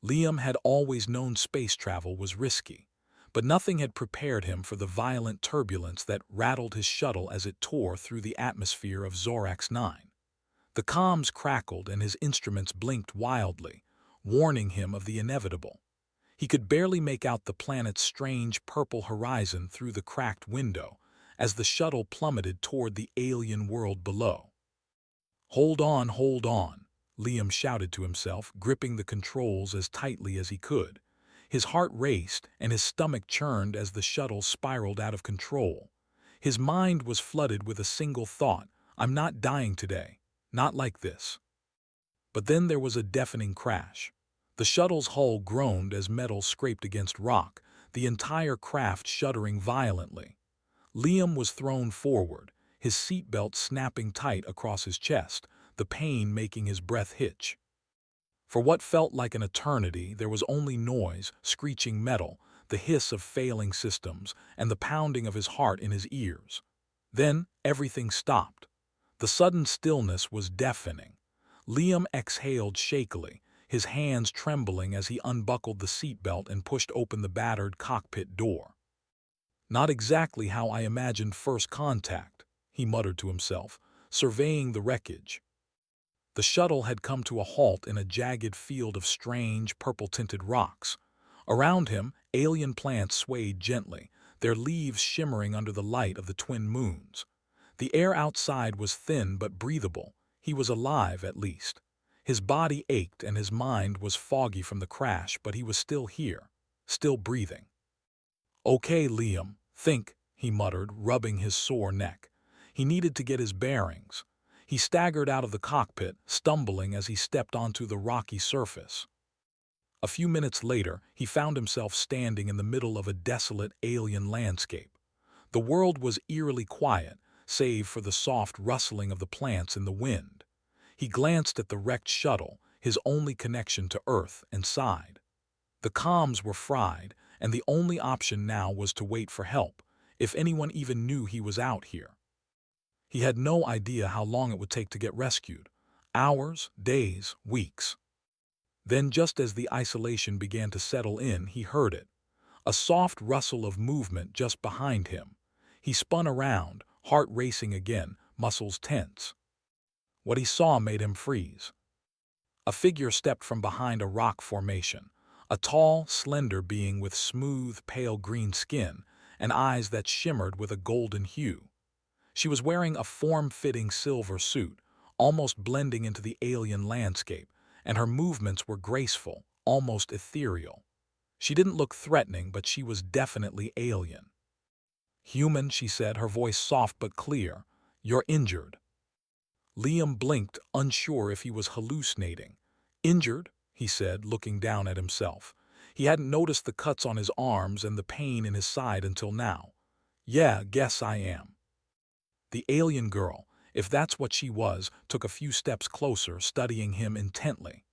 Liam had always known space travel was risky, but nothing had prepared him for the violent turbulence that rattled his shuttle as it tore through the atmosphere of Zorax 9. The comms crackled and his instruments blinked wildly, warning him of the inevitable. He could barely make out the planet's strange purple horizon through the cracked window as the shuttle plummeted toward the alien world below. Hold on, Liam shouted to himself, gripping the controls as tightly as he could. His heart raced and his stomach churned as the shuttle spiraled out of control. His mind was flooded with a single thought: I'm not dying today. Not like this. But then there was a deafening crash. The shuttle's hull groaned as metal scraped against rock, the entire craft shuddering violently. Liam was thrown forward, his seatbelt snapping tight across his chest, the pain making his breath hitch. For what felt like an eternity, there was only noise, screeching metal, the hiss of failing systems, and the pounding of his heart in his ears. Then everything stopped. The sudden stillness was deafening. Liam exhaled shakily, his hands trembling as he unbuckled the seatbelt and pushed open the battered cockpit door. Not exactly how I imagined first contact, he muttered to himself, surveying the wreckage. The shuttle had come to a halt in a jagged field of strange, purple-tinted rocks. Around him, alien plants swayed gently, their leaves shimmering under the light of the twin moons. The air outside was thin but breathable. He was alive, at least. His body ached and his mind was foggy from the crash, but he was still here, still breathing. "Okay, Liam, think," he muttered, rubbing his sore neck. He needed to get his bearings. He staggered out of the cockpit, stumbling as he stepped onto the rocky surface. A few minutes later, he found himself standing in the middle of a desolate alien landscape. The world was eerily quiet, save for the soft rustling of the plants in the wind. He glanced at the wrecked shuttle, his only connection to Earth, and sighed. The comms were fried, and the only option now was to wait for help, if anyone even knew he was out here. He had no idea how long it would take to get rescued. Hours, days, weeks. Then, just as the isolation began to settle in, he heard it. A soft rustle of movement just behind him. He spun around, heart racing again, muscles tense. What he saw made him freeze. A figure stepped from behind a rock formation, a tall, slender being with smooth, pale green skin and eyes that shimmered with a golden hue. She was wearing a form-fitting silver suit, almost blending into the alien landscape, and her movements were graceful, almost ethereal. She didn't look threatening, but she was definitely alien. "Human," she said, her voice soft but clear. "You're injured." Liam blinked, unsure if he was hallucinating. "Injured?" he said, looking down at himself. He hadn't noticed the cuts on his arms and the pain in his side until now. "Yeah, guess I am." The alien girl, if that's what she was, took a few steps closer, studying him intently.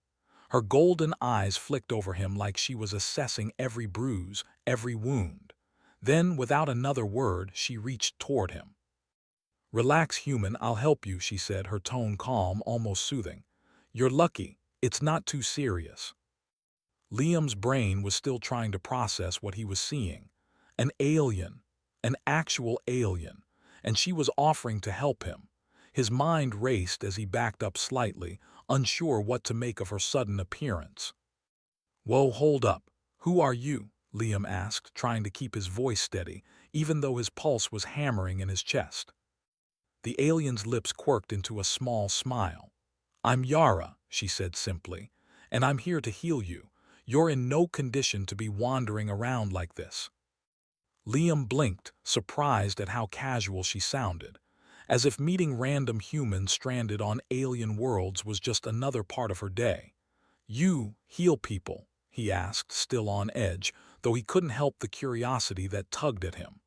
Her golden eyes flicked over him like she was assessing every bruise, every wound. Then, without another word, she reached toward him. "Relax, human, I'll help you," she said, her tone calm, almost soothing. "You're lucky. It's not too serious." Liam's brain was still trying to process what he was seeing. An alien. An actual alien. And she was offering to help him. His mind raced as he backed up slightly, unsure what to make of her sudden appearance. "Whoa, hold up. Who are you?" Liam asked, trying to keep his voice steady, even though his pulse was hammering in his chest. The alien's lips quirked into a small smile. "I'm Yara," she said simply, "and I'm here to heal you. You're in no condition to be wandering around like this." Liam blinked, surprised at how casual she sounded, as if meeting random humans stranded on alien worlds was just another part of her day. "You heal people?" he asked, still on edge, though he couldn't help the curiosity that tugged at him.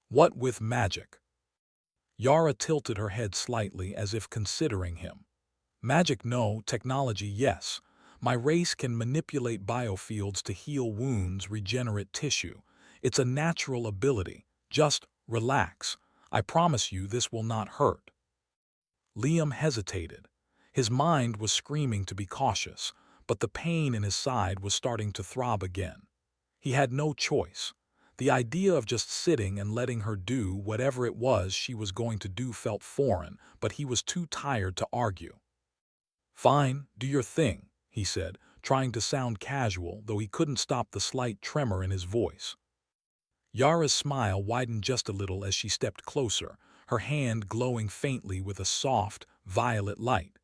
"What with magic?" Yara tilted her head slightly as if considering him. "Magic no, technology yes. My race can manipulate biofields to heal wounds, regenerate tissue. It's a natural ability. Just relax. I promise you this will not hurt." Liam hesitated. His mind was screaming to be cautious, but the pain in his side was starting to throb again. He had no choice. The idea of just sitting and letting her do whatever it was she was going to do felt foreign, but he was too tired to argue. "Fine, do your thing," he said, trying to sound casual, though he couldn't stop the slight tremor in his voice. Yara's smile widened just a little as she stepped closer, her hand glowing faintly with a soft, violet light.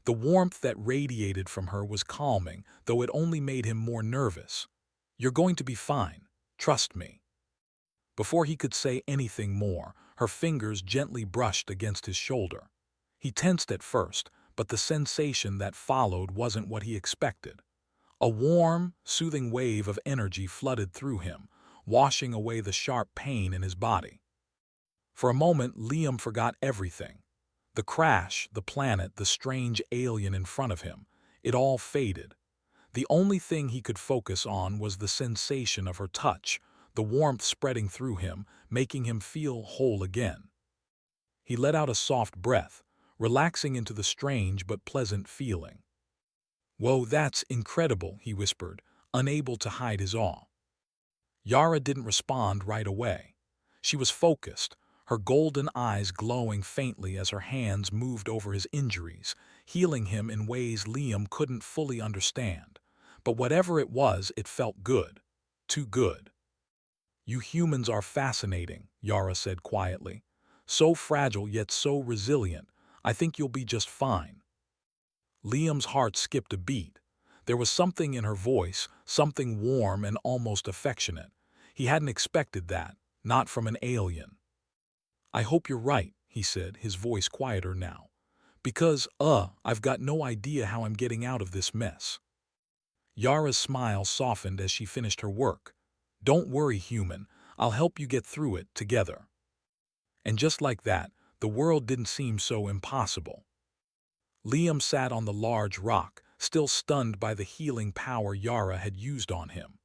The warmth that radiated from her was calming, though it only made him more nervous. "You're going to be fine. Trust me." Before he could say anything more, her fingers gently brushed against his shoulder. He tensed at first, but the sensation that followed wasn't what he expected. A warm, soothing wave of energy flooded through him, washing away the sharp pain in his body. For a moment, Liam forgot everything. The crash, the planet, the strange alien in front of him, it all faded. The only thing he could focus on was the sensation of her touch, the warmth spreading through him, making him feel whole again. He let out a soft breath, relaxing into the strange but pleasant feeling. "Whoa, that's incredible," he whispered, unable to hide his awe. Yara didn't respond right away. She was focused, her golden eyes glowing faintly as her hands moved over his injuries, healing him in ways Liam couldn't fully understand. But whatever it was, it felt good. Too good. "You humans are fascinating," Yara said quietly. "So fragile yet so resilient. I think you'll be just fine." Liam's heart skipped a beat. There was something in her voice, something warm and almost affectionate. He hadn't expected that, not from an alien. "I hope you're right," he said, his voice quieter now. "Because, I've got no idea how I'm getting out of this mess." Yara's smile softened as she finished her work. "Don't worry, human. I'll help you get through it together." And just like that, the world didn't seem so impossible. Liam sat on the large rock, still stunned by the healing power Yara had used on him.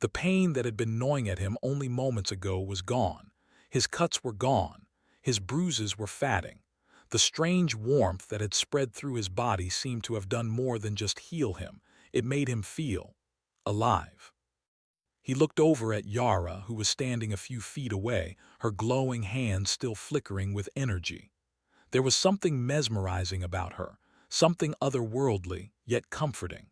The pain that had been gnawing at him only moments ago was gone. His cuts were gone. His bruises were fading. The strange warmth that had spread through his body seemed to have done more than just heal him. It made him feel alive. He looked over at Yara, who was standing a few feet away, her glowing hands still flickering with energy. There was something mesmerizing about her, something otherworldly, yet comforting.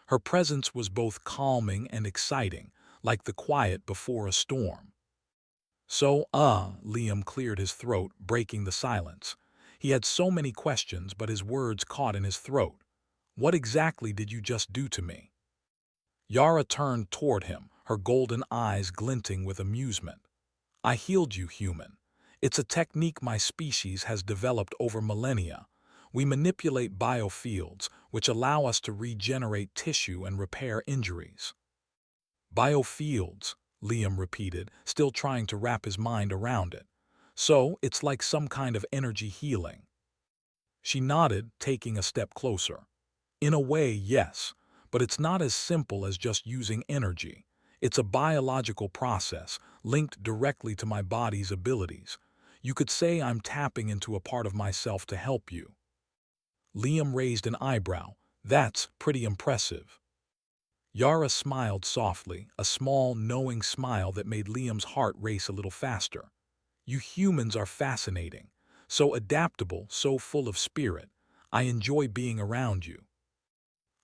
Her presence was both calming and exciting, like the quiet before a storm. "So, Liam cleared his throat, breaking the silence. He had so many questions, but his words caught in his throat. "What exactly did you just do to me?" Yara turned toward him, her golden eyes glinting with amusement. "I healed you, human. It's a technique my species has developed over millennia. We manipulate biofields, which allow us to regenerate tissue and repair injuries." "Biofields," Liam repeated, still trying to wrap his mind around it. "So, it's like some kind of energy healing." She nodded, taking a step closer. "In a way, yes, but it's not as simple as just using energy. It's a biological process, linked directly to my body's abilities. You could say I'm tapping into a part of myself to help you." Liam raised an eyebrow. "That's pretty impressive." Yara smiled softly, a small, knowing smile that made Liam's heart race a little faster. "You humans are fascinating. So adaptable, so full of spirit. I enjoy being around you."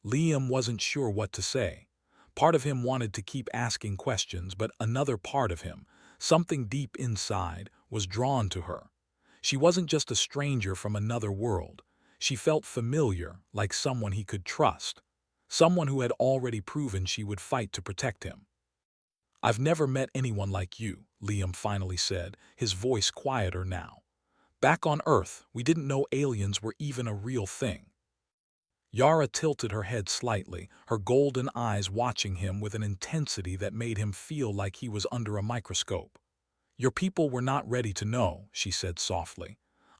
Liam wasn't sure what to say. Part of him wanted to keep asking questions, but another part of him, something deep inside, was drawn to her. She wasn't just a stranger from another world. She felt familiar, like someone he could trust. Someone who had already proven she would fight to protect him. "I've never met anyone like you," Liam finally said, his voice quieter now. "Back on Earth, we didn't know aliens were even a real thing." Yara tilted her head slightly, her golden eyes watching him with an intensity that made him feel like he was under a microscope. "Your people were not ready to know," she said softly.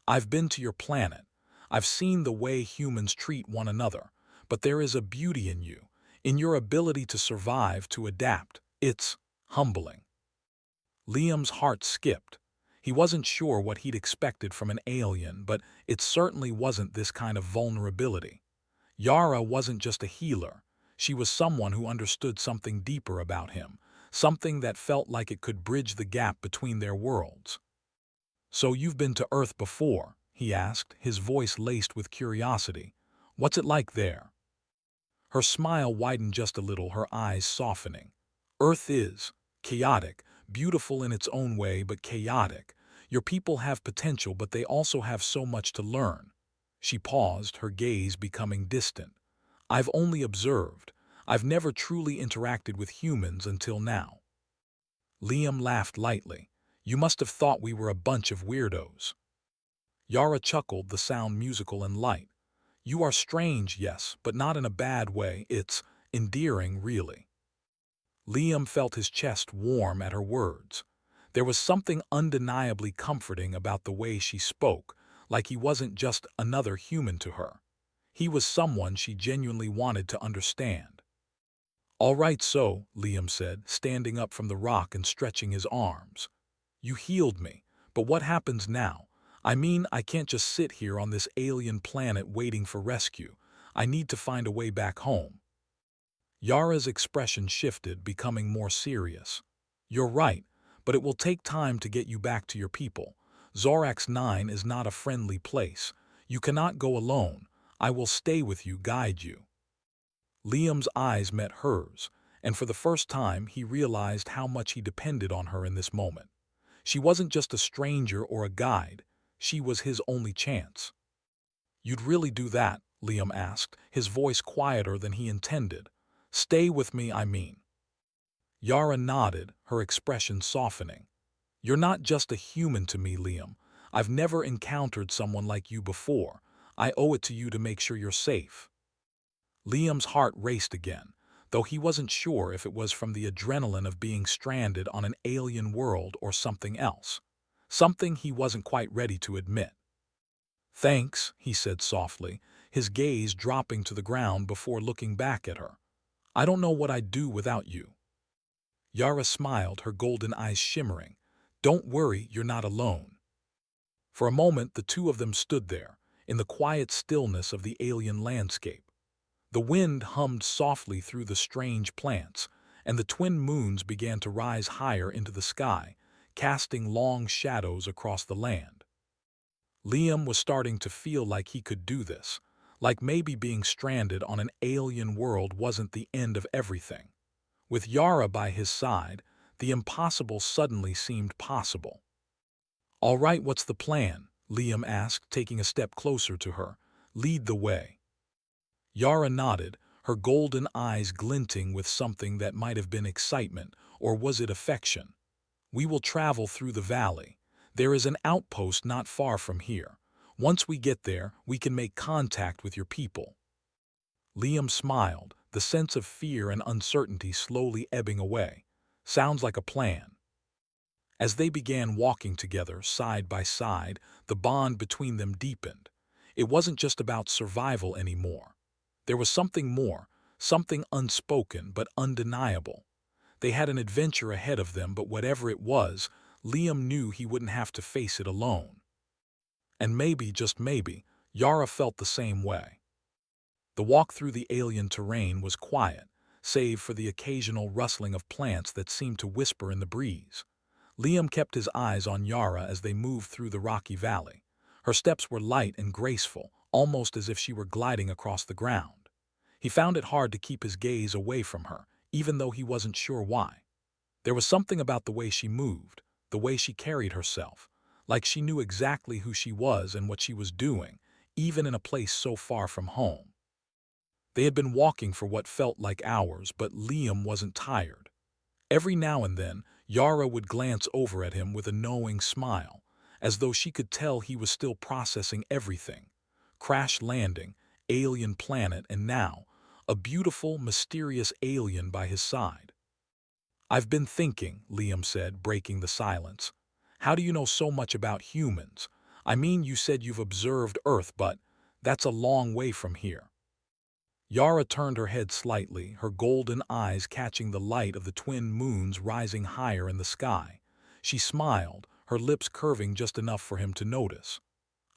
"I've been to your planet. I've seen the way humans treat one another, but there is a beauty in your ability to survive, to adapt. It's humbling." Liam's heart skipped. He wasn't sure what he'd expected from an alien, but it certainly wasn't this kind of vulnerability. Yara wasn't just a healer. She was someone who understood something deeper about him, something that felt like it could bridge the gap between their worlds. "So you've been to Earth before?" he asked, his voice laced with curiosity. "What's it like there?" Her smile widened just a little, her eyes softening. "Earth is chaotic, beautiful in its own way, but chaotic. Your people have potential, but they also have so much to learn." She paused, her gaze becoming distant. "I've only observed. I've never truly interacted with humans until now." Liam laughed lightly. "You must have thought we were a bunch of weirdos." Yara chuckled, the sound musical and light. "You are strange, yes, but not in a bad way. It's endearing, really." Liam felt his chest warm at her words. There was something undeniably comforting about the way she spoke, like he wasn't just another human to her. He was someone she genuinely wanted to understand. "All right, so," Liam said, standing up from the rock and stretching his arms. "You healed me, but what happens now? I mean, I can't just sit here on this alien planet waiting for rescue. I need to find a way back home." Yara's expression shifted, becoming more serious. "You're right, but it will take time to get you back to your people. Zorax 9 is not a friendly place. You cannot go alone. I will stay with you, guide you." Liam's eyes met hers, and for the first time he realized how much he depended on her in this moment. She wasn't just a stranger or a guide, she was his only chance. "You'd really do that?" Liam asked, his voice quieter than he intended. "Stay with me, I mean." Yara nodded, her expression softening. "You're not just a human to me, Liam. I've never encountered someone like you before. I owe it to you to make sure you're safe." Liam's heart raced again, though he wasn't sure if it was from the adrenaline of being stranded on an alien world or something else. Something he wasn't quite ready to admit. "Thanks," he said softly, his gaze dropping to the ground before looking back at her. "I don't know what I'd do without you." Yara smiled, her golden eyes shimmering. "Don't worry, you're not alone." For a moment the two of them stood there, in the quiet stillness of the alien landscape. The wind hummed softly through the strange plants, and the twin moons began to rise higher into the sky, casting long shadows across the land. Liam was starting to feel like he could do this, like maybe being stranded on an alien world wasn't the end of everything. With Yara by his side, the impossible suddenly seemed possible. "All right, what's the plan?" Liam asked, taking a step closer to her. "Lead the way." Yara nodded, her golden eyes glinting with something that might have been excitement, or was it affection? "We will travel through the valley. There is an outpost not far from here. Once we get there, we can make contact with your people." Liam smiled, the sense of fear and uncertainty slowly ebbing away. "Sounds like a plan." As they began walking together, side by side, the bond between them deepened. It wasn't just about survival anymore. There was something more, something unspoken but undeniable. They had an adventure ahead of them, but whatever it was, Liam knew he wouldn't have to face it alone. And maybe, just maybe, Yara felt the same way. The walk through the alien terrain was quiet, save for the occasional rustling of plants that seemed to whisper in the breeze. Liam kept his eyes on Yara as they moved through the rocky valley. Her steps were light and graceful, almost as if she were gliding across the ground. He found it hard to keep his gaze away from her, even though he wasn't sure why. There was something about the way she moved, the way she carried herself, like she knew exactly who she was and what she was doing, even in a place so far from home. They had been walking for what felt like hours, but Liam wasn't tired. Every now and then, Yara would glance over at him with a knowing smile, as though she could tell he was still processing everything. Crash landing, alien planet, and now, a beautiful, mysterious alien by his side. "I've been thinking," Liam said, breaking the silence. "How do you know so much about humans? I mean, you said you've observed Earth, but that's a long way from here." Yara turned her head slightly, her golden eyes catching the light of the twin moons rising higher in the sky. She smiled, her lips curving just enough for him to notice.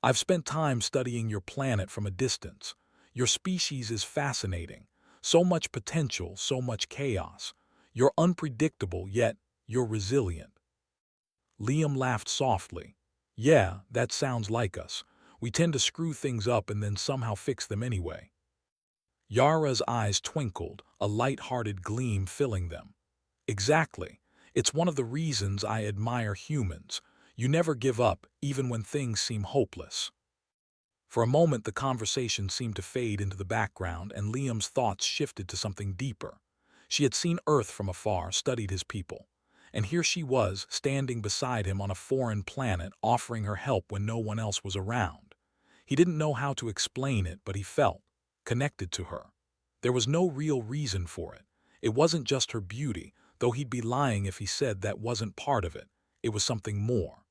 "I've spent time studying your planet from a distance. Your species is fascinating. So much potential, so much chaos. You're unpredictable, yet you're resilient." Liam laughed softly. "Yeah, that sounds like us. We tend to screw things up and then somehow fix them anyway." Yara's eyes twinkled, a light-hearted gleam filling them. "Exactly. It's one of the reasons I admire humans. You never give up, even when things seem hopeless." For a moment the conversation seemed to fade into the background and Liam's thoughts shifted to something deeper. She had seen Earth from afar, studied his people. And here she was, standing beside him on a foreign planet, offering her help when no one else was around. He didn't know how to explain it, but he felt connected to her. There was no real reason for it. It wasn't just her beauty, though he'd be lying if he said that wasn't part of it. It was something more.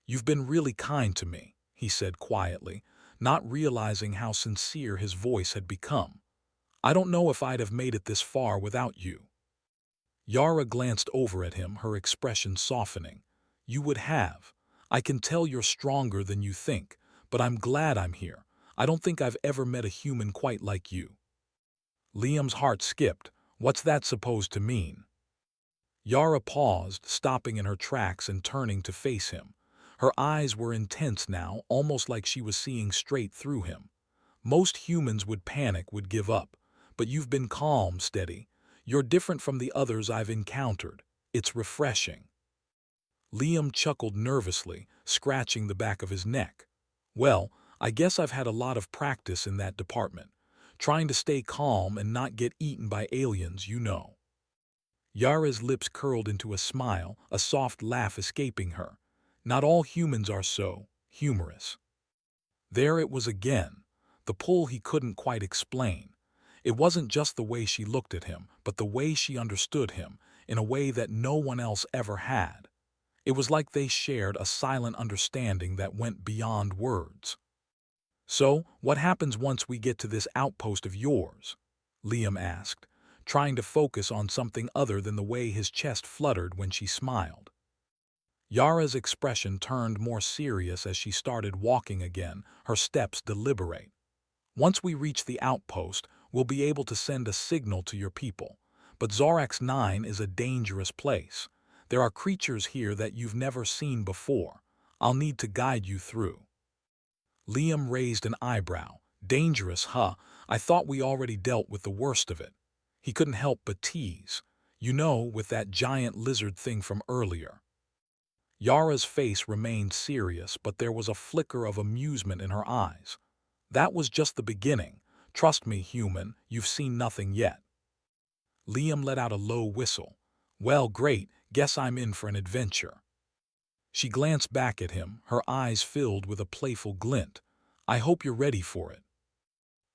"You've been really kind to me," he said quietly, not realizing how sincere his voice had become. "I don't know if I'd have made it this far without you." Yara glanced over at him, her expression softening. "You would have. I can tell you're stronger than you think, but I'm glad I'm here. I don't think I've ever met a human quite like you." Liam's heart skipped. What's that supposed to mean? Yara paused, stopping in her tracks and turning to face him. Her eyes were intense now, almost like she was seeing straight through him. "Most humans would panic, would give up. But you've been calm, steady. You're different from the others I've encountered. It's refreshing." Liam chuckled nervously, scratching the back of his neck. "Well, I guess I've had a lot of practice in that department. Trying to stay calm and not get eaten by aliens, you know." Yara's lips curled into a smile, a soft laugh escaping her. "Not all humans are so humorous." There it was again, the pull he couldn't quite explain. It wasn't just the way she looked at him, but the way she understood him, in a way that no one else ever had. It was like they shared a silent understanding that went beyond words. "So, what happens once we get to this outpost of yours?" Liam asked, trying to focus on something other than the way his chest fluttered when she smiled. Yara's expression turned more serious as she started walking again, her steps deliberate. "Once we reach the outpost, we'll be able to send a signal to your people. But Zorax 9 is a dangerous place. There are creatures here that you've never seen before. I'll need to guide you through." Liam raised an eyebrow. "Dangerous, huh? I thought we already dealt with the worst of it." He couldn't help but tease. "You know, with that giant lizard thing from earlier." Yara's face remained serious, but there was a flicker of amusement in her eyes. "That was just the beginning. Trust me, human, you've seen nothing yet." Liam let out a low whistle. "Well, great, guess I'm in for an adventure." She glanced back at him, her eyes filled with a playful glint. "I hope you're ready for it."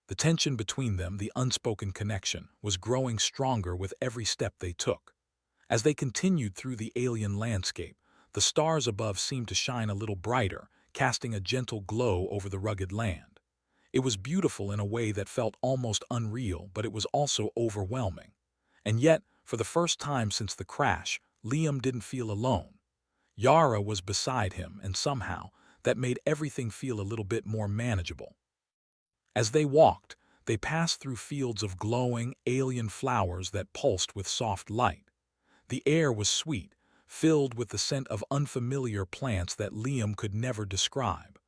The tension between them, the unspoken connection, was growing stronger with every step they took. As they continued through the alien landscape, the stars above seemed to shine a little brighter, casting a gentle glow over the rugged land. It was beautiful in a way that felt almost unreal, but it was also overwhelming. And yet, for the first time since the crash, Liam didn't feel alone. Yara was beside him, and somehow, that made everything feel a little bit more manageable. As they walked, they passed through fields of glowing, alien flowers that pulsed with soft light. The air was sweet, filled with the scent of unfamiliar plants that Liam could never describe.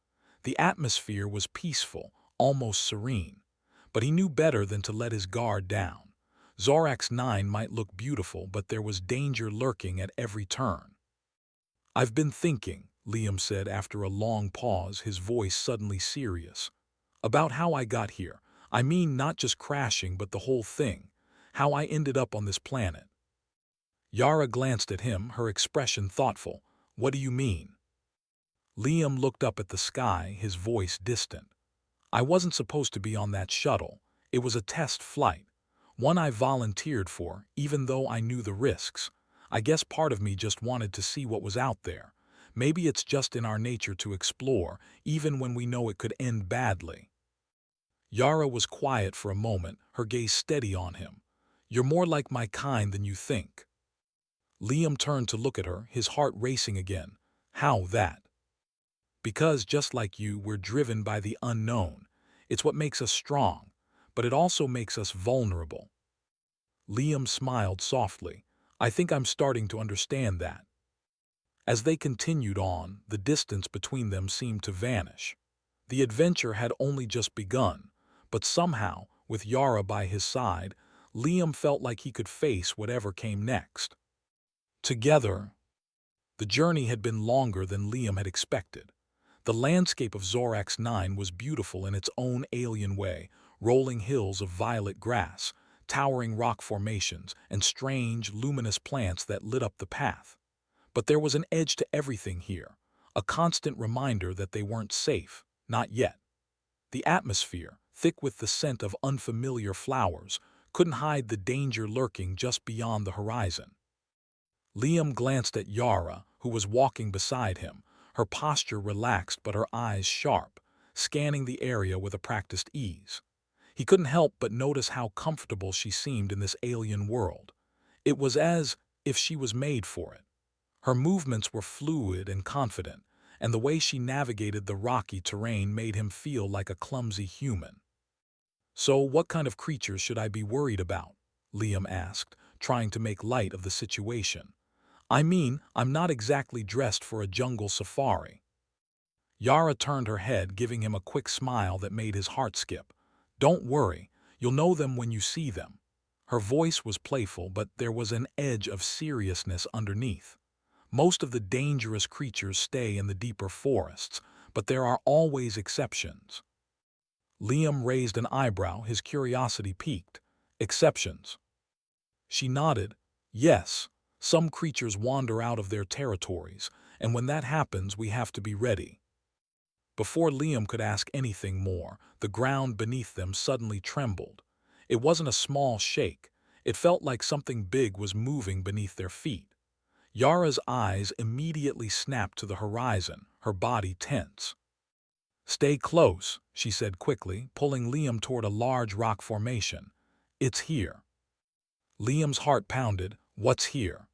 The atmosphere was peaceful, almost serene. But he knew better than to let his guard down. Zorax 9 might look beautiful, but there was danger lurking at every turn. "I've been thinking," Liam said after a long pause, his voice suddenly serious, "about how I got here. I mean, not just crashing, but the whole thing. How I ended up on this planet." Yara glanced at him, her expression thoughtful. "What do you mean?" Liam looked up at the sky, his voice distant. "I wasn't supposed to be on that shuttle. It was a test flight. One I volunteered for, even though I knew the risks. I guess part of me just wanted to see what was out there. Maybe it's just in our nature to explore, even when we know it could end badly." Yara was quiet for a moment, her gaze steady on him. "You're more like my kind than you think." Liam turned to look at her, his heart racing again. "How that?" "Because, just like you, we're driven by the unknown. It's what makes us strong, but it also makes us vulnerable. Liam smiled softly. I think I'm starting to understand that. As they continued on, the distance between them seemed to vanish. The adventure had only just begun, but somehow, with Yara by his side, Liam felt like he could face whatever came next. Together, the journey had been longer than Liam had expected. The landscape of Zorax 9 was beautiful in its own alien way, rolling hills of violet grass, towering rock formations, and strange, luminous plants that lit up the path. But there was an edge to everything here, a constant reminder that they weren't safe, not yet. The atmosphere, thick with the scent of unfamiliar flowers, couldn't hide the danger lurking just beyond the horizon. Liam glanced at Yara, who was walking beside him, her posture relaxed but her eyes sharp, scanning the area with a practiced ease. He couldn't help but notice how comfortable she seemed in this alien world. It was as if she was made for it. Her movements were fluid and confident, and the way she navigated the rocky terrain made him feel like a clumsy human. So, what kind of creatures should I be worried about? Liam asked, trying to make light of the situation. I mean, I'm not exactly dressed for a jungle safari. Yara turned her head, giving him a quick smile that made his heart skip. Don't worry, you'll know them when you see them. Her voice was playful, but there was an edge of seriousness underneath. Most of the dangerous creatures stay in the deeper forests, but there are always exceptions. Liam raised an eyebrow, his curiosity piqued. Exceptions? She nodded. Yes, some creatures wander out of their territories, and when that happens, we have to be ready. Before Liam could ask anything more, the ground beneath them suddenly trembled. It wasn't a small shake. It felt like something big was moving beneath their feet. Yara's eyes immediately snapped to the horizon, her body tense. Stay close, she said quickly, pulling Liam toward a large rock formation. It's here. Liam's heart pounded. What's here?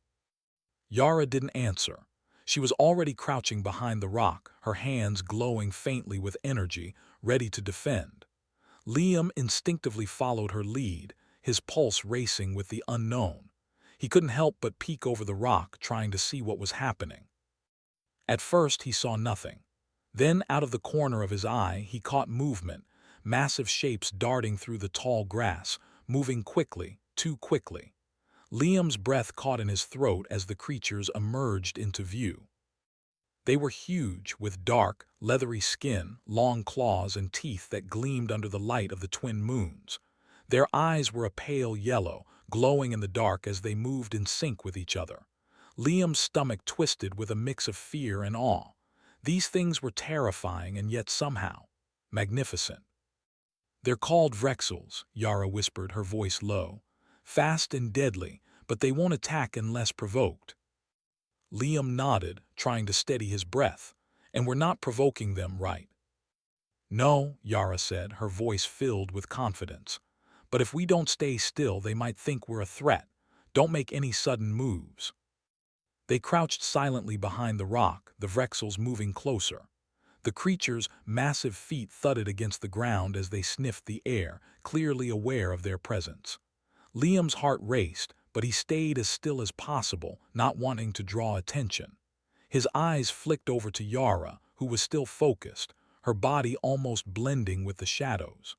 Yara didn't answer. She was already crouching behind the rock, her hands glowing faintly with energy, ready to defend. Liam instinctively followed her lead, his pulse racing with the unknown. He couldn't help but peek over the rock, trying to see what was happening. At first, he saw nothing. Then, out of the corner of his eye, he caught movement, massive shapes darting through the tall grass, moving quickly, too quickly. Liam's breath caught in his throat as the creatures emerged into view. They were huge, with dark, leathery skin, long claws, and teeth that gleamed under the light of the twin moons. Their eyes were a pale yellow, glowing in the dark as they moved in sync with each other. Liam's stomach twisted with a mix of fear and awe. These things were terrifying and yet somehow magnificent. They're called Vrexels, Yara whispered, her voice low. Fast and deadly, but they won't attack unless provoked. Liam nodded, trying to steady his breath. And we're not provoking them, right? No, Yara said, her voice filled with confidence. But if we don't stay still, they might think we're a threat. Don't make any sudden moves. They crouched silently behind the rock, the Vrexels moving closer. The creatures' massive feet thudded against the ground as they sniffed the air, clearly aware of their presence. Liam's heart raced, but he stayed as still as possible, not wanting to draw attention. His eyes flicked over to Yara, who was still focused, her body almost blending with the shadows.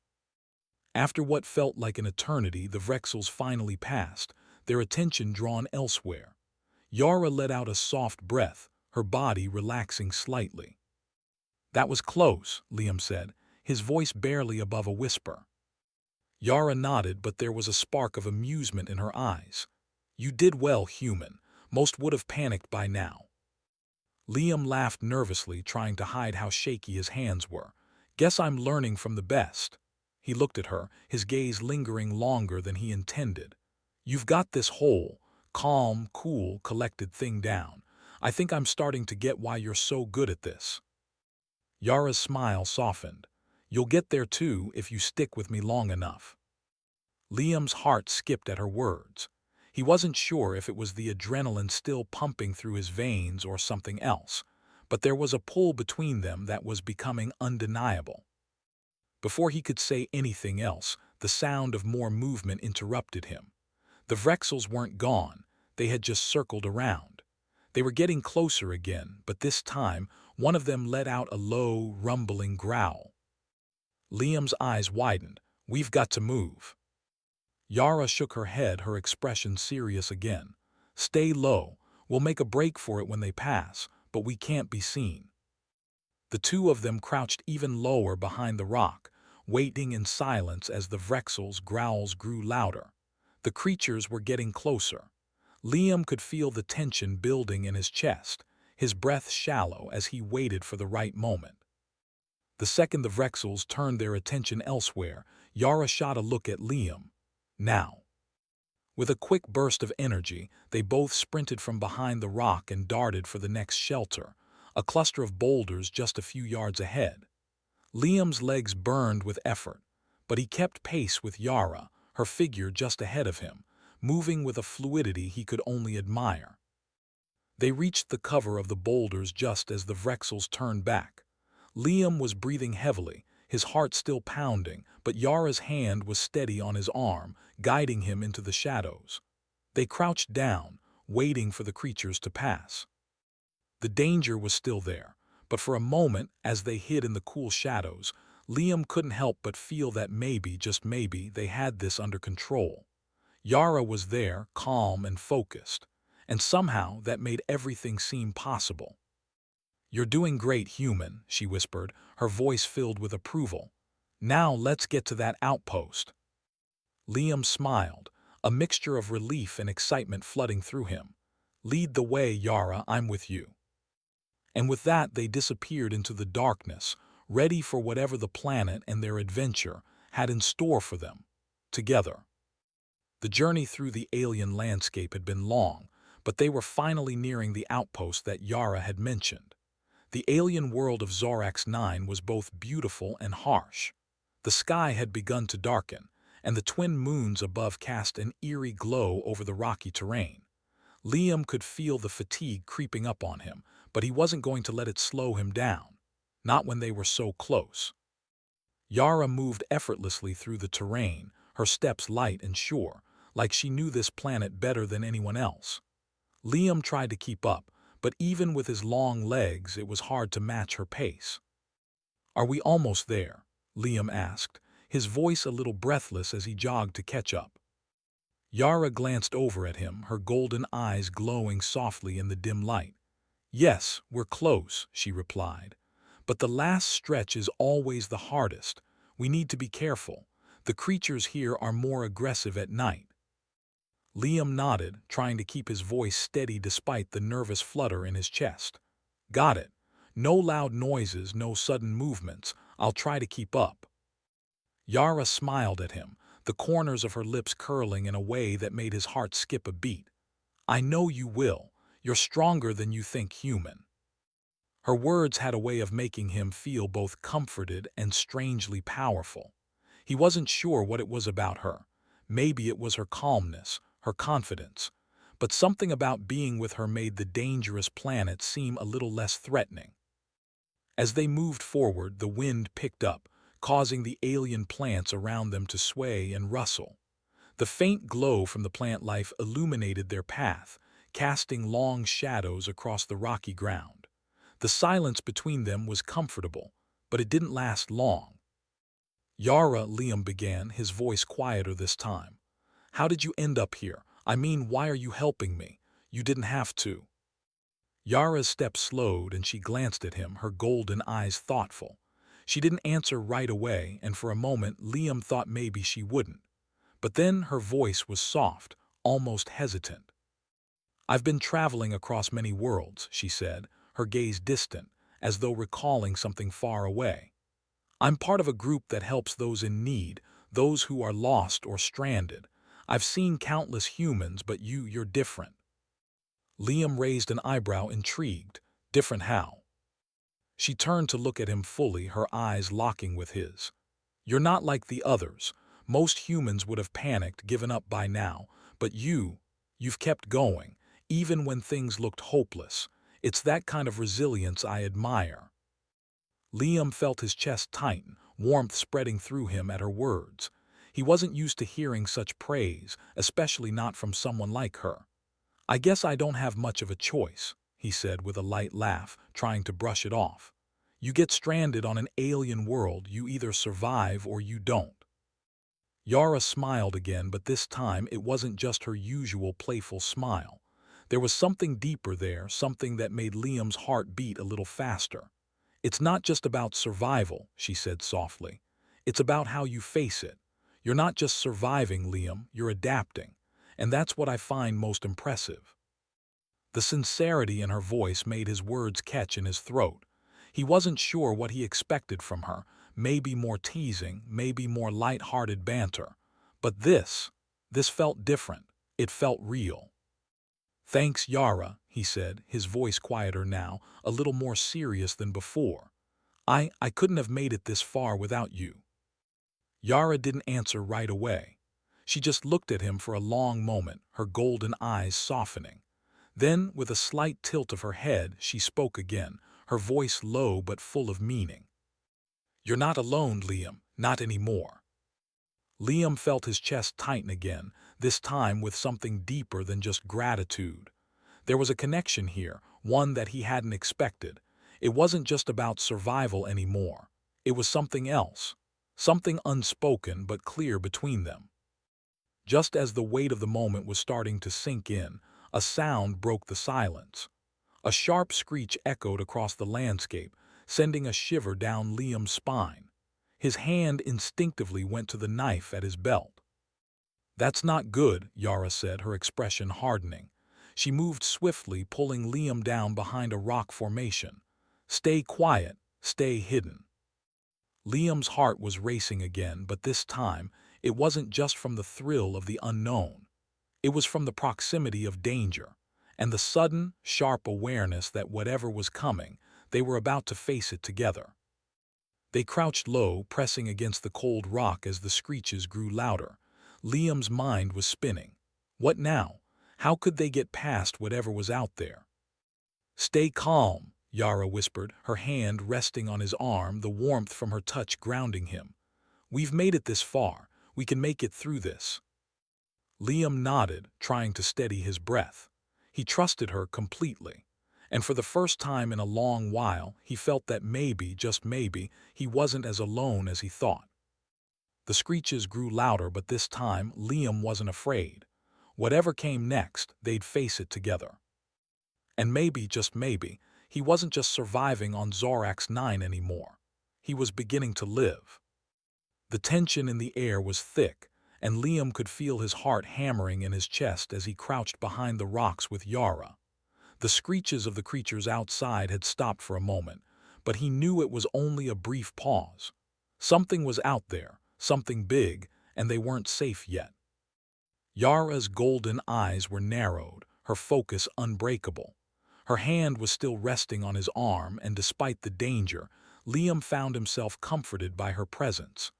After what felt like an eternity, the Vrexels finally passed, their attention drawn elsewhere. Yara let out a soft breath, her body relaxing slightly. That was close, Liam said, his voice barely above a whisper. Yara nodded, but there was a spark of amusement in her eyes. You did well, human. Most would have panicked by now. Liam laughed nervously, trying to hide how shaky his hands were. Guess I'm learning from the best. He looked at her, his gaze lingering longer than he intended. You've got this whole, calm, cool, collected thing down. I think I'm starting to get why you're so good at this. Yara's smile softened. You'll get there too if you stick with me long enough. Liam's heart skipped at her words. He wasn't sure if it was the adrenaline still pumping through his veins or something else, but there was a pull between them that was becoming undeniable. Before he could say anything else, the sound of more movement interrupted him. The Vrexels weren't gone, they had just circled around. They were getting closer again, but this time, one of them let out a low, rumbling growl. Liam's eyes widened. "We've got to move." Yara shook her head, her expression serious again. "Stay low. We'll make a break for it when they pass, but we can't be seen." The two of them crouched even lower behind the rock, waiting in silence as the Vrexels' growls grew louder. The creatures were getting closer. Liam could feel the tension building in his chest, his breath shallow as he waited for the right moment. The second the Vrexels turned their attention elsewhere, Yara shot a look at Liam. Now. With a quick burst of energy, they both sprinted from behind the rock and darted for the next shelter, a cluster of boulders just a few yards ahead. Liam's legs burned with effort, but he kept pace with Yara, her figure just ahead of him, moving with a fluidity he could only admire. They reached the cover of the boulders just as the Vrexels turned back. Liam was breathing heavily, his heart still pounding, but Yara's hand was steady on his arm, guiding him into the shadows. They crouched down, waiting for the creatures to pass. The danger was still there, but for a moment, as they hid in the cool shadows, Liam couldn't help but feel that maybe, just maybe, they had this under control. Yara was there, calm and focused, and somehow that made everything seem possible. "You're doing great, human," she whispered, her voice filled with approval. "Now let's get to that outpost." Liam smiled, a mixture of relief and excitement flooding through him. "Lead the way, Yara, I'm with you." And with that they disappeared into the darkness, ready for whatever the planet and their adventure had in store for them, together. The journey through the alien landscape had been long, but they were finally nearing the outpost that Yara had mentioned. The alien world of Zhyran 9 was both beautiful and harsh. The sky had begun to darken, and the twin moons above cast an eerie glow over the rocky terrain. Liam could feel the fatigue creeping up on him, but he wasn't going to let it slow him down. Not when they were so close. Yara moved effortlessly through the terrain, her steps light and sure, like she knew this planet better than anyone else. Liam tried to keep up, but even with his long legs it was hard to match her pace. "Are we almost there?" Liam asked, his voice a little breathless as he jogged to catch up. Yara glanced over at him, her golden eyes glowing softly in the dim light. "Yes, we're close," she replied. "But the last stretch is always the hardest. We need to be careful. The creatures here are more aggressive at night." Liam nodded, trying to keep his voice steady despite the nervous flutter in his chest. "Got it. No loud noises, no sudden movements. I'll try to keep up." Yara smiled at him, the corners of her lips curling in a way that made his heart skip a beat. "I know you will. You're stronger than you think, human." Her words had a way of making him feel both comforted and strangely powerful. He wasn't sure what it was about her. Maybe it was her calmness, her confidence. But something about being with her made the dangerous planet seem a little less threatening. As they moved forward, the wind picked up, causing the alien plants around them to sway and rustle. The faint glow from the plant life illuminated their path, casting long shadows across the rocky ground. The silence between them was comfortable, but it didn't last long. "Yara," Liam began, his voice quieter this time. "How did you end up here? I mean, why are you helping me? You didn't have to." Yara's step slowed and she glanced at him, her golden eyes thoughtful. She didn't answer right away, and for a moment Liam thought maybe she wouldn't. But then her voice was soft, almost hesitant. "I've been traveling across many worlds," she said, her gaze distant, as though recalling something far away. "I'm part of a group that helps those in need, those who are lost or stranded. I've seen countless humans, but you're different." Liam raised an eyebrow, intrigued. "Different how?" She turned to look at him fully, her eyes locking with his. "You're not like the others. Most humans would have panicked, given up by now, but you've kept going, even when things looked hopeless. It's that kind of resilience I admire." Liam felt his chest tighten, warmth spreading through him at her words. He wasn't used to hearing such praise, especially not from someone like her. "I guess I don't have much of a choice," he said with a light laugh, trying to brush it off. "You get stranded on an alien world, you either survive or you don't." Yara smiled again, but this time it wasn't just her usual playful smile. There was something deeper there, something that made Liam's heart beat a little faster. "It's not just about survival," she said softly. "It's about how you face it. You're not just surviving, Liam, you're adapting. And that's what I find most impressive." The sincerity in her voice made his words catch in his throat. He wasn't sure what he expected from her, maybe more teasing, maybe more light-hearted banter. But this felt different. It felt real. "Thanks, Yara," he said, his voice quieter now, a little more serious than before. I couldn't have made it this far without you." Yara didn't answer right away. She just looked at him for a long moment, her golden eyes softening. Then, with a slight tilt of her head, she spoke again, her voice low but full of meaning. "You're not alone, Liam, not anymore." Liam felt his chest tighten again, this time with something deeper than just gratitude. There was a connection here, one that he hadn't expected. It wasn't just about survival anymore. It was something else, something unspoken but clear between them. Just as the weight of the moment was starting to sink in, a sound broke the silence. A sharp screech echoed across the landscape, sending a shiver down Liam's spine. His hand instinctively went to the knife at his belt. "That's not good," Yara said, her expression hardening. She moved swiftly, pulling Liam down behind a rock formation. "Stay quiet, stay hidden." Liam's heart was racing again, but this time it wasn't just from the thrill of the unknown. It was from the proximity of danger, and the sudden, sharp awareness that whatever was coming, they were about to face it together. They crouched low, pressing against the cold rock as the screeches grew louder. Liam's mind was spinning. What now? How could they get past whatever was out there? "Stay calm," Yara whispered, her hand resting on his arm, the warmth from her touch grounding him. "We've made it this far. We can make it through this." Liam nodded, trying to steady his breath. He trusted her completely. And for the first time in a long while, he felt that maybe, just maybe, he wasn't as alone as he thought. The screeches grew louder, but this time Liam wasn't afraid. Whatever came next, they'd face it together. And maybe, just maybe, he wasn't just surviving on Zorax 9 anymore. He was beginning to live. The tension in the air was thick, and Liam could feel his heart hammering in his chest as he crouched behind the rocks with Yara. The screeches of the creatures outside had stopped for a moment, but he knew it was only a brief pause. Something was out there, something big, and they weren't safe yet. Yara's golden eyes were narrowed, her focus unbreakable. Her hand was still resting on his arm, and despite the danger, Liam found himself comforted by her presence.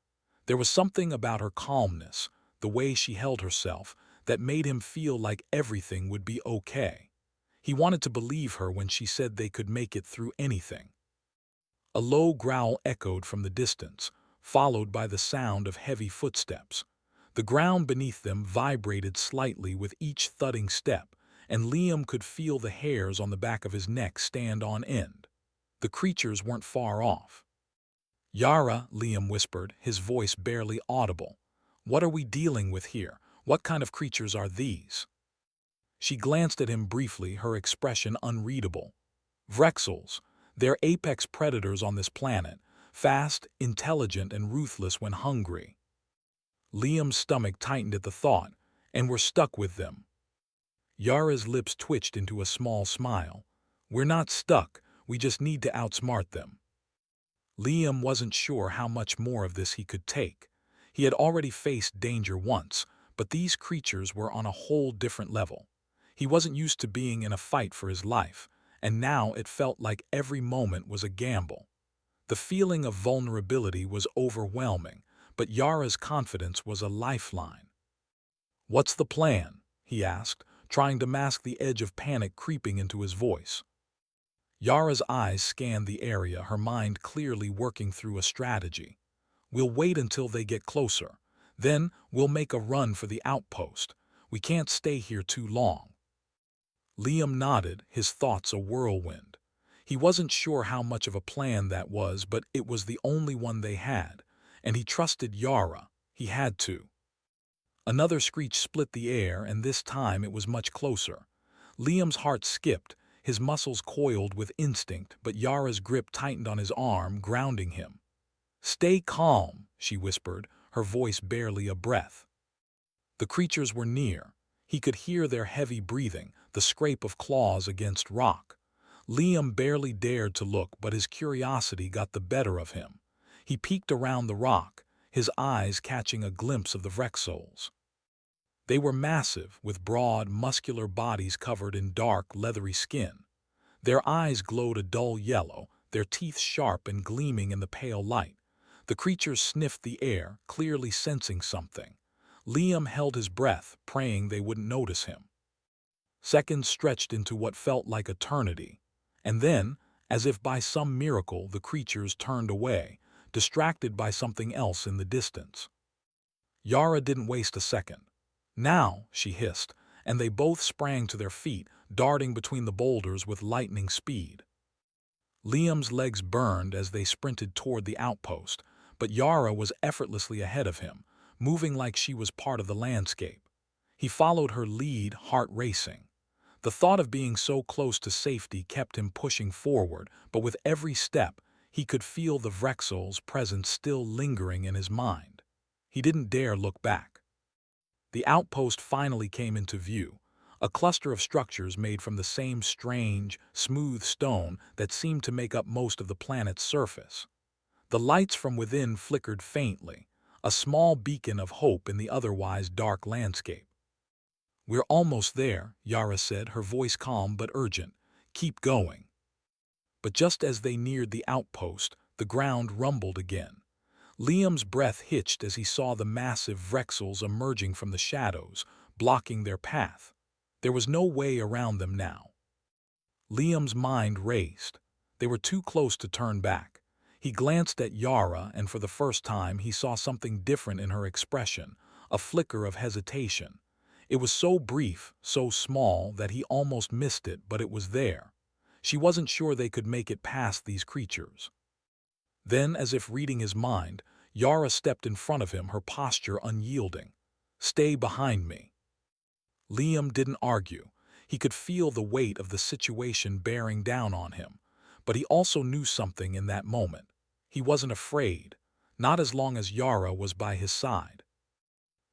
There was something about her calmness, the way she held herself, that made him feel like everything would be okay. He wanted to believe her when she said they could make it through anything. A low growl echoed from the distance, followed by the sound of heavy footsteps. The ground beneath them vibrated slightly with each thudding step, and Liam could feel the hairs on the back of his neck stand on end. The creatures weren't far off. "Yara," Liam whispered, his voice barely audible. "What are we dealing with here? What kind of creatures are these?" She glanced at him briefly, her expression unreadable. "Vrexels. They're apex predators on this planet, fast, intelligent, and ruthless when hungry." Liam's stomach tightened at the thought, "And we're stuck with them." Yara's lips twitched into a small smile. "We're not stuck, we just need to outsmart them." Liam wasn't sure how much more of this he could take. He had already faced danger once, but these creatures were on a whole different level. He wasn't used to being in a fight for his life, and now it felt like every moment was a gamble. The feeling of vulnerability was overwhelming, but Yara's confidence was a lifeline. "What's the plan?" he asked, trying to mask the edge of panic creeping into his voice. Yara's eyes scanned the area, her mind clearly working through a strategy. We'll wait until they get closer. Then we'll make a run for the outpost. We can't stay here too long." Liam nodded, his thoughts a whirlwind. He wasn't sure how much of a plan that was, but it was the only one they had, and he trusted Yara. He had to. Another screech split the air, and this time it was much closer. Liam's heart skipped, his muscles coiled with instinct, but Yara's grip tightened on his arm, grounding him. "Stay calm," she whispered, her voice barely a breath. The creatures were near. He could hear their heavy breathing, the scrape of claws against rock. Liam barely dared to look, but his curiosity got the better of him. He peeked around the rock, his eyes catching a glimpse of the Vrexoles. They were massive, with broad, muscular bodies covered in dark, leathery skin. Their eyes glowed a dull yellow, their teeth sharp and gleaming in the pale light. The creatures sniffed the air, clearly sensing something. Liam held his breath, praying they wouldn't notice him. Seconds stretched into what felt like eternity. And then, as if by some miracle, the creatures turned away, distracted by something else in the distance. Yara didn't waste a second. "Now," she hissed, and they both sprang to their feet, darting between the boulders with lightning speed. Liam's legs burned as they sprinted toward the outpost, but Yara was effortlessly ahead of him, moving like she was part of the landscape. He followed her lead, heart racing. The thought of being so close to safety kept him pushing forward, but with every step, he could feel the Vrexol's presence still lingering in his mind. He didn't dare look back. The outpost finally came into view, a cluster of structures made from the same strange, smooth stone that seemed to make up most of the planet's surface. The lights from within flickered faintly, a small beacon of hope in the otherwise dark landscape. "We're almost there," Yara said, her voice calm but urgent. "Keep going." But just as they neared the outpost, the ground rumbled again. Liam's breath hitched as he saw the massive Vrexels emerging from the shadows, blocking their path. There was no way around them now. Liam's mind raced. They were too close to turn back. He glanced at Yara, and for the first time he saw something different in her expression, a flicker of hesitation. It was so brief, so small, that he almost missed it, but it was there. She wasn't sure they could make it past these creatures. Then, as if reading his mind, Yara stepped in front of him, her posture unyielding. "Stay behind me." Liam didn't argue. He could feel the weight of the situation bearing down on him. But he also knew something in that moment. He wasn't afraid, not as long as Yara was by his side.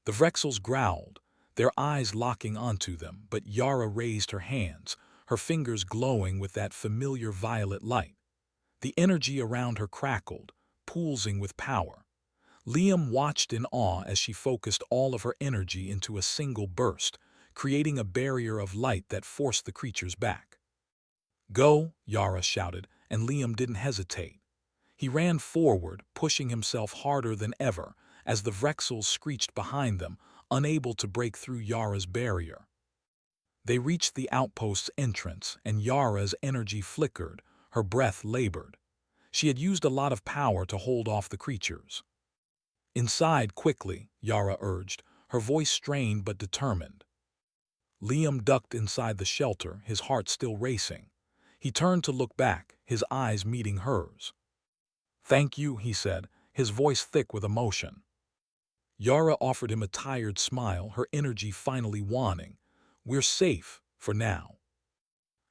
The Vrexels growled, their eyes locking onto them, but Yara raised her hands, her fingers glowing with that familiar violet light. The energy around her crackled, pulsing with power. Liam watched in awe as she focused all of her energy into a single burst, creating a barrier of light that forced the creatures back. "Go," Yara shouted, and Liam didn't hesitate. He ran forward, pushing himself harder than ever, as the Vrexels screeched behind them, unable to break through Yara's barrier. They reached the outpost's entrance, and Yara's energy flickered, her breath labored. She had used a lot of power to hold off the creatures. "Inside, quickly," Yara urged, her voice strained but determined. Liam ducked inside the shelter, his heart still racing. He turned to look back, his eyes meeting hers. "Thank you," he said, his voice thick with emotion. Yara offered him a tired smile, her energy finally waning. "We're safe, for now."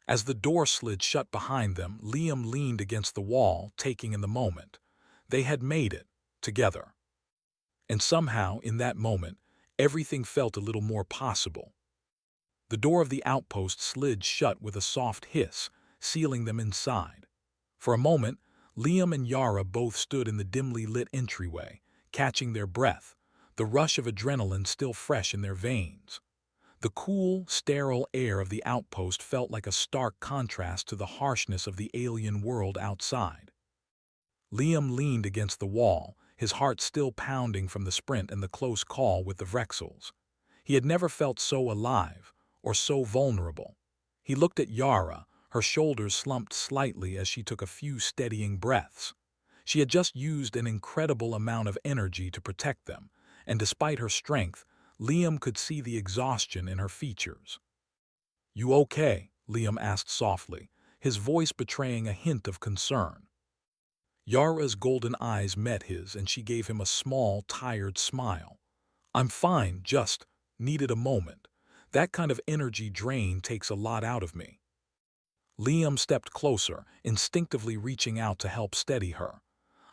As the door slid shut behind them, Liam leaned against the wall, taking in the moment. They had made it, together. And somehow, in that moment, everything felt a little more possible. The door of the outpost slid shut with a soft hiss, sealing them inside. For a moment, Liam and Yara both stood in the dimly lit entryway, catching their breath, the rush of adrenaline still fresh in their veins. The cool, sterile air of the outpost felt like a stark contrast to the harshness of the alien world outside. Liam leaned against the wall, his heart still pounding from the sprint and the close call with the Vrexels. He had never felt so alive, or so vulnerable. He looked at Yara, her shoulders slumped slightly as she took a few steadying breaths. She had just used an incredible amount of energy to protect them, and despite her strength, Liam could see the exhaustion in her features. "You okay?" Liam asked softly, his voice betraying a hint of concern. Yara's golden eyes met his, and she gave him a small, tired smile. "I'm fine, just needed a moment. That kind of energy drain takes a lot out of me." Liam stepped closer, instinctively reaching out to help steady her.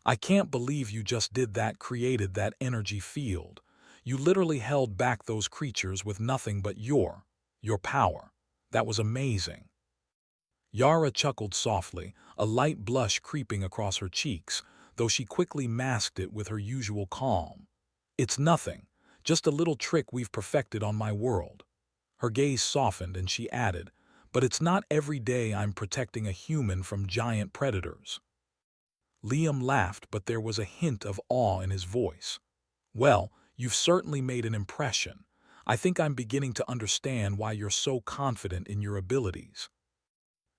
"I can't believe you just did that, created that energy field. You literally held back those creatures with nothing but your power. That was amazing." Yara chuckled softly, a light blush creeping across her cheeks, though she quickly masked it with her usual calm. "It's nothing, just a little trick we've perfected on my world." Her gaze softened and she added, "But it's not every day I'm protecting a human from giant predators." Liam laughed, but there was a hint of awe in his voice. "Well, you've certainly made an impression. I think I'm beginning to understand why you're so confident in your abilities."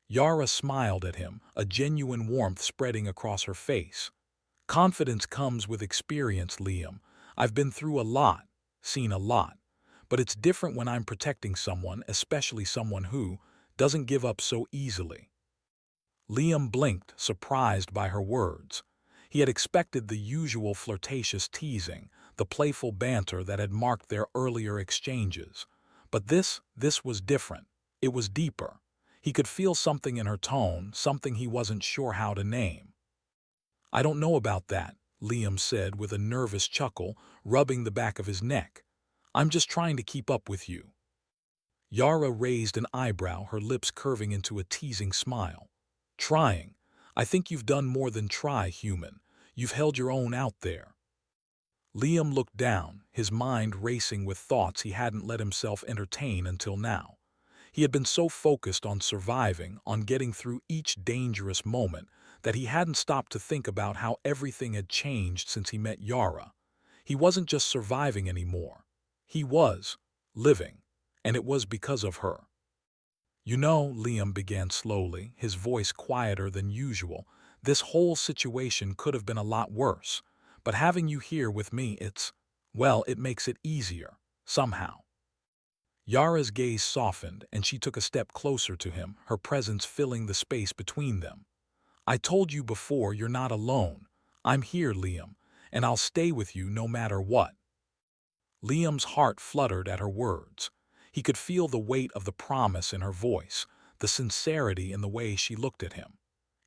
Yara smiled at him, a genuine warmth spreading across her face. "Confidence comes with experience, Liam. I've been through a lot, seen a lot. But it's different when I'm protecting someone, especially someone who doesn't give up so easily." Liam blinked, surprised by her words. He had expected the usual flirtatious teasing, the playful banter that had marked their earlier exchanges. But this was different. It was deeper. He could feel something in her tone, something he wasn't sure how to name. "I don't know about that," Liam said with a nervous chuckle, rubbing the back of his neck. "I'm just trying to keep up with you." Yara raised an eyebrow, her lips curving into a teasing smile. "Trying? I think you've done more than try, human. You've held your own out there." Liam looked down, his mind racing with thoughts he hadn't let himself entertain until now. He had been so focused on surviving, on getting through each dangerous moment, that he hadn't stopped to think about how everything had changed since he met Yara. He wasn't just surviving anymore. He was living, and it was because of her. "You know," Liam began slowly, his voice quieter than usual, "this whole situation could have been a lot worse. But having you here with me, well, it makes it easier, somehow." Yara's gaze softened, and she took a step closer to him, her presence filling the space between them. "I told you before, you're not alone. I'm here, Liam, and I'll stay with you no matter what." Liam's heart fluttered at her words. He could feel the weight of the promise in her voice, the sincerity in the way she looked at him.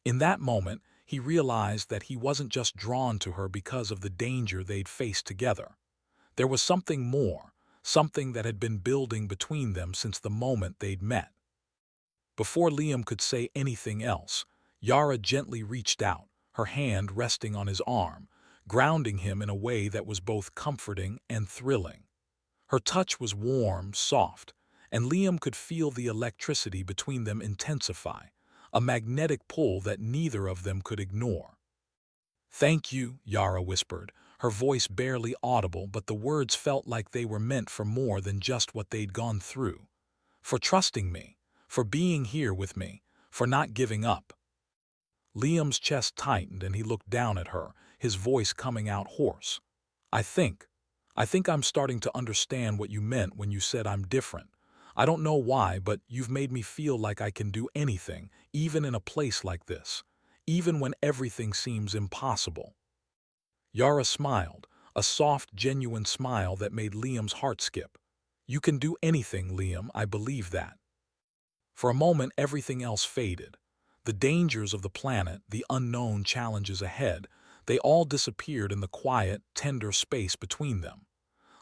In that moment, he realized that he wasn't just drawn to her because of the danger they'd faced together. There was something more, something that had been building between them since the moment they'd met. Before Liam could say anything else, Yara gently reached out, her hand resting on his arm, grounding him in a way that was both comforting and thrilling. Her touch was warm, soft, and Liam could feel the electricity between them intensify, a magnetic pull that neither of them could ignore. "Thank you," Yara whispered, her voice barely audible, but the words felt like they were meant for more than just what they'd gone through. "For trusting me, for being here with me, for not giving up." Liam's chest tightened and he looked down at her, his voice coming out hoarse. I think I'm starting to understand what you meant when you said I'm different. I don't know why, but you've made me feel like I can do anything, even in a place like this, even when everything seems impossible." Yara smiled, a soft, genuine smile that made Liam's heart skip. "You can do anything, Liam, I believe that." For a moment, everything else faded. The dangers of the planet, the unknown challenges ahead, they all disappeared in the quiet, tender space between them.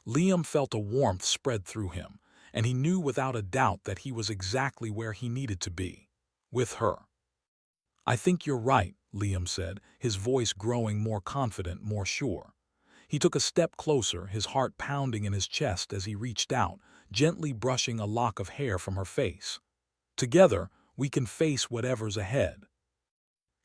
Liam felt a warmth spread through him, and he knew without a doubt that he was exactly where he needed to be, with her. "I think you're right," Liam said, his voice growing more confident, more sure. He took a step closer, his heart pounding in his chest as he reached out, gently brushing a lock of hair from her face. "Together, we can face whatever's ahead."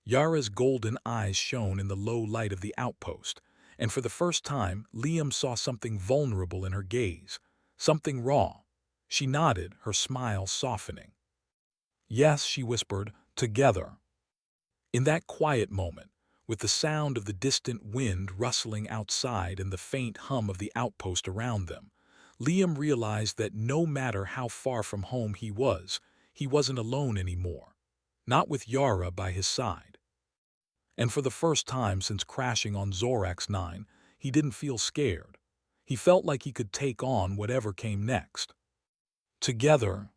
Yara's golden eyes shone in the low light of the outpost, and for the first time, Liam saw something vulnerable in her gaze, something raw. She nodded, her smile softening. "Yes," she whispered, "together." In that quiet moment, With the sound of the distant wind rustling outside and the faint hum of the outpost around them, Liam realized that no matter how far from home he wasn't alone anymore. Not with Yara by his side. And for the first time since crashing on Zorax 9, he didn't feel scared. He felt like he could take on whatever came next. Together,